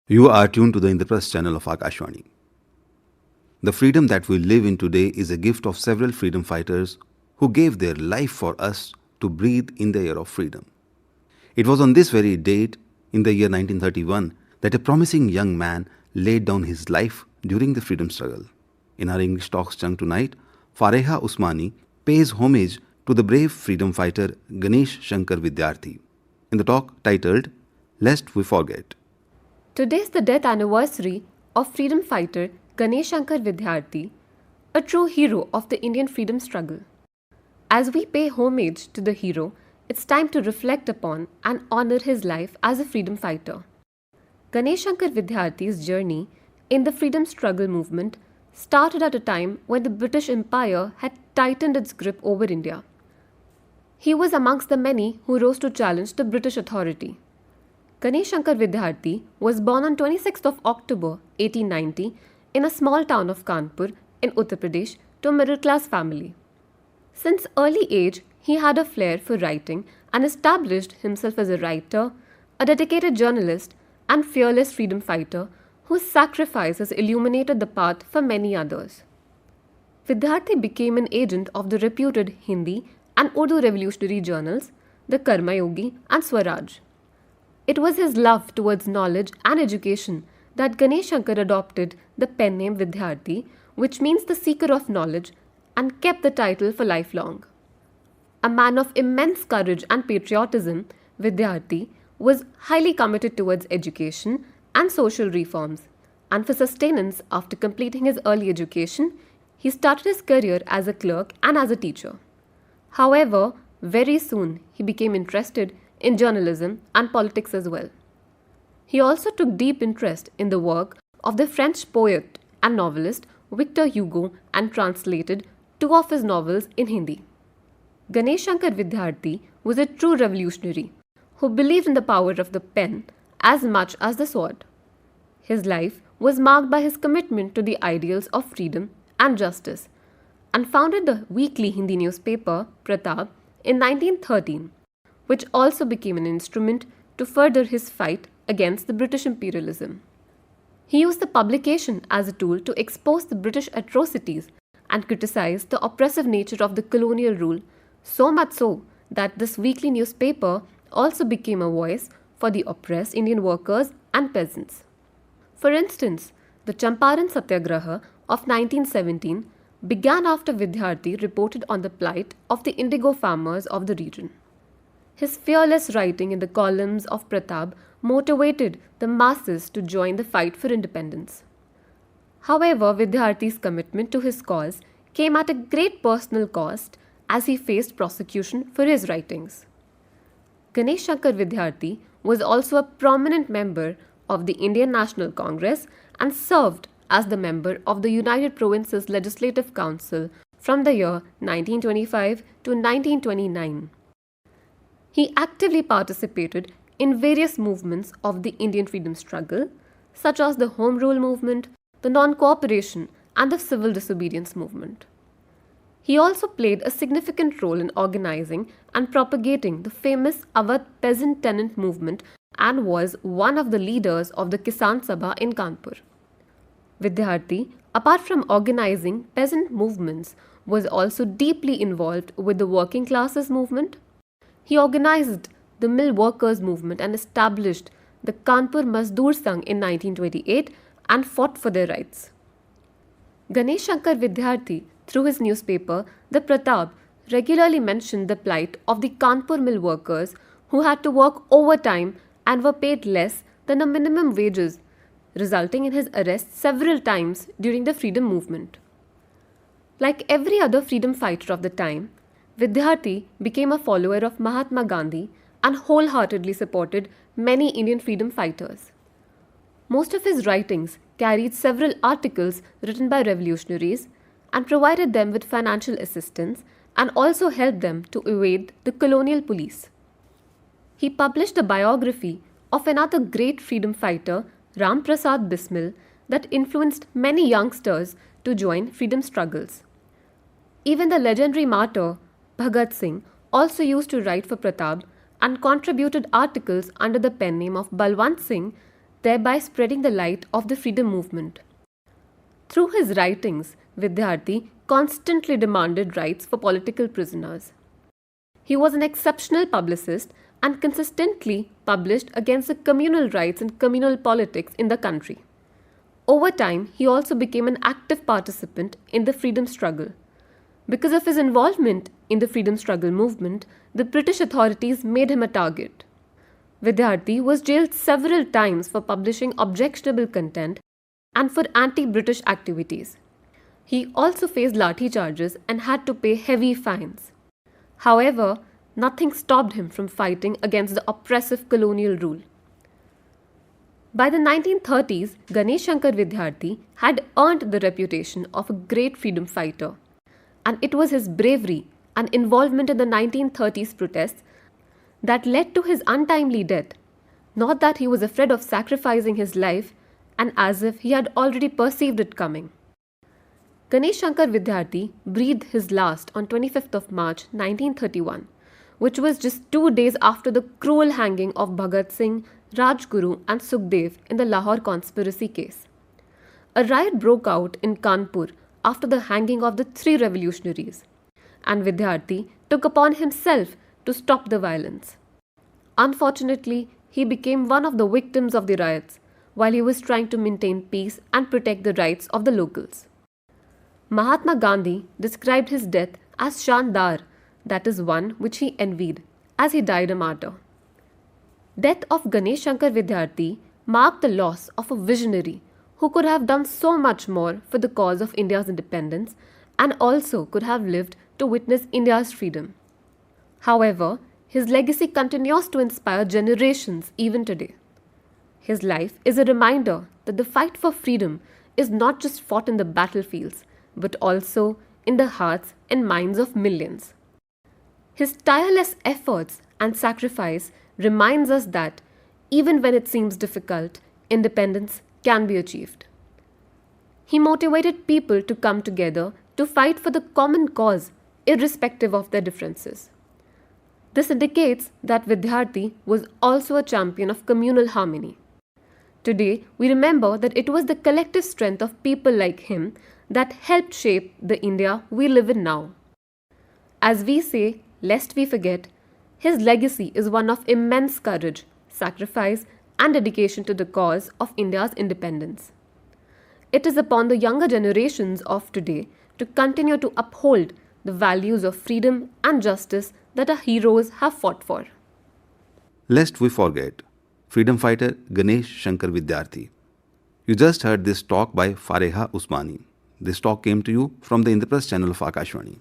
You are tuned to the Indraprasth channel of Akashvani. The freedom that we live in today is a gift of several freedom fighters who gave their life for us to breathe in the air of freedom. It was on this very date, in the year 1931, that a promising young man laid down his life during the freedom struggle. In our English Talks Chunk tonight, Fareha Usmani pays homage to the brave freedom fighter Ganesh Shankar Vidyarthi. In the talk titled, Lest We Forget. Today is the death anniversary of freedom fighter Ganesh Shankar Vidyarthi, a true hero of the Indian freedom struggle. As we pay homage to the hero, it's time to reflect upon and honor his life as a freedom fighter. Ganesh Shankar Vidyarthi's journey in the freedom struggle movement started at a time when the British Empire had tightened its grip over India. He was amongst the many who rose to challenge the British authority. Ganesh Shankar Vidyarthi was born on 26th of October 1890 in a small town of Kanpur in Uttar Pradesh to a middle-class family. Since early age, he had a flair for writing and established himself as a writer, a dedicated journalist, and fearless freedom fighter whose sacrifice has illuminated the path for many others. Vidyarthi became an agent of the reputed Hindi and Urdu revolutionary journals, the Karma Yogi and Swaraj. It was his love towards knowledge and education that Ganesh Shankar adopted the pen name Vidyarthi, which means the seeker of knowledge, and kept the title for lifelong. A man of immense courage and patriotism, Vidyarthi was highly committed towards education and social reforms, and for sustenance after completing his early education, he started his career as a clerk and as a teacher. However, very soon he became interested in journalism and politics as well. He also took deep interest in the work of the French poet and novelist Victor Hugo and translated two of his novels in Hindi. Ganesh Shankar Vidyarthi was a true revolutionary who believed in the power of the pen as much as the sword. His life was marked by his commitment to the ideals of freedom and justice, and founded the weekly Hindi newspaper Pratap in 1913, which also became an instrument to further his fight against the British imperialism. He used the publication as a tool to expose the British atrocities and criticize the oppressive nature of the colonial rule, so much so that this weekly newspaper also became a voice for the oppressed Indian workers and peasants. For instance, the Champaran Satyagraha of 1917 began after Vidyarthi reported on the plight of the indigo farmers of the region. His fearless writing in the columns of Pratap motivated the masses to join the fight for independence. However, Vidyarthi's commitment to his cause came at a great personal cost as he faced prosecution for his writings. Ganesh Shankar Vidyarthi was also a prominent member of the Indian National Congress and served as the member of the United Provinces Legislative Council from the year 1925 to 1929. He actively participated in various movements of the Indian freedom struggle, such as the Home Rule movement, the Non-Cooperation, and the Civil Disobedience movement. He also played a significant role in organizing and propagating the famous Awadh peasant tenant movement and was one of the leaders of the Kisan Sabha in Kanpur. Vidyarthi, apart from organizing peasant movements, was also deeply involved with the working classes movement. He organized the mill workers movement and established the Kanpur Mazdoor Sangh in 1928 and fought for their rights. Ganesh Shankar Vidyarthi, through his newspaper, The Pratap, regularly mentioned the plight of the Kanpur mill workers who had to work overtime and were paid less than the minimum wages, resulting in his arrest several times during the freedom movement. Like every other freedom fighter of the time, Vidyarthi became a follower of Mahatma Gandhi and wholeheartedly supported many Indian freedom fighters. Most of his writings carried several articles written by revolutionaries and provided them with financial assistance and also helped them to evade the colonial police. He published a biography of another great freedom fighter, Ram Prasad Bismil, that influenced many youngsters to join freedom struggles. Even the legendary martyr Bhagat Singh also used to write for Pratap and contributed articles under the pen name of Balwant Singh thereby spreading the light of the freedom movement. Through his writings, Vidyarthi constantly demanded rights for political prisoners. He was an exceptional publicist and consistently published against the communal rights and communal politics in the country. Over time, he also became an active participant in the freedom struggle. Because of his involvement in the freedom struggle movement, the British authorities made him a target. Vidyarthi was jailed several times for publishing objectionable content and for anti-British activities. He also faced lathi charges and had to pay heavy fines. However, nothing stopped him from fighting against the oppressive colonial rule. By the 1930s, Ganesh Shankar Vidyarthi had earned the reputation of a great freedom fighter, and it was his bravery and involvement in the 1930s protests that led to his untimely death, not that he was afraid of sacrificing his life and as if he had already perceived it coming. Ganesh Shankar Vidyarthi breathed his last on 25th of March 1931, which was just 2 days after the cruel hanging of Bhagat Singh, Rajguru and Sukhdev in the Lahore conspiracy case. A riot broke out in Kanpur after the hanging of the 3 revolutionaries, and Vidyarthi took upon himself to stop the violence. Unfortunately, he became one of the victims of the riots while he was trying to maintain peace and protect the rights of the locals. Mahatma Gandhi described his death as Shandar, that is one which he envied, as he died a martyr. Death of Ganesh Shankar Vidyarthi marked the loss of a visionary who could have done so much more for the cause of India's independence and also could have lived to witness India's freedom. However, his legacy continues to inspire generations even today. His life is a reminder that the fight for freedom is not just fought in the battlefields, but also in the hearts and minds of millions. His tireless efforts and sacrifice reminds us that even when it seems difficult, independence can be achieved. He motivated people to come together to fight for the common cause, irrespective of their differences. This indicates that Vidyarthi was also a champion of communal harmony. Today, we remember that it was the collective strength of people like him that helped shape the India we live in now. As we say, lest we forget, his legacy is one of immense courage, sacrifice, and dedication to the cause of India's independence. It is upon the younger generations of today to continue to uphold the values of freedom and justice that our heroes have fought for. Lest we forget, freedom fighter Ganesh Shankar Vidyarthi. You just heard this talk by Fareha Usmani. This talk came to you from the Indraprasth channel of Akashvani.